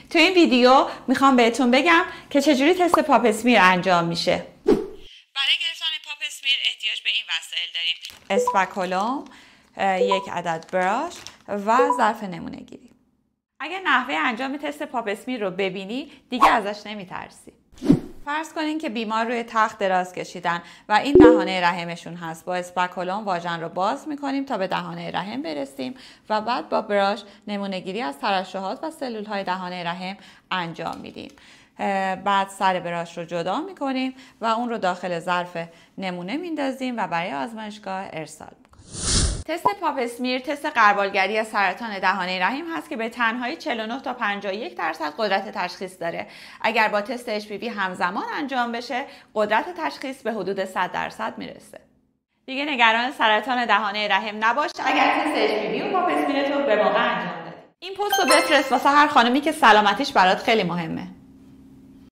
تو این ویدیو میخوام بهتون بگم که چجوری تست پاپ اسمیر انجام میشه. برای گرفتن پاپ اسمیر احتیاج به این وسایل داریم: اسپاکولوم، یک عدد براش و ظرف نمونه گیری. اگر نحوه انجام تست پاپ اسمیر رو ببینی دیگه ازش نمیترسی. فرض کنین که بیمار روی تخت دراز کشیدن و این دهانه رحمشون هست. با اسپاکولوم واژن رو باز میکنیم تا به دهانه رحم برسیم و بعد با براش نمونه گیری از ترشحات و سلول های دهانه رحم انجام میدیم. بعد سر براش رو جدا میکنیم و اون رو داخل ظرف نمونه میندازیم و برای آزمایشگاه ارسال میکنیم. تست پاپ اسمیر تست غربالگری از سرطان دهانه رحم هست که به تنهایی 49 تا 51% قدرت تشخیص داره. اگر با تست HPV همزمان انجام بشه قدرت تشخیص به حدود 100% میرسه. دیگه نگران سرطان دهانه رحم نباش اگر تست HPV و پاپ اسمیرت رو به موقع انجام بدی. این پست رو بفرست واسه هر خانمی که سلامتیش برات خیلی مهمه.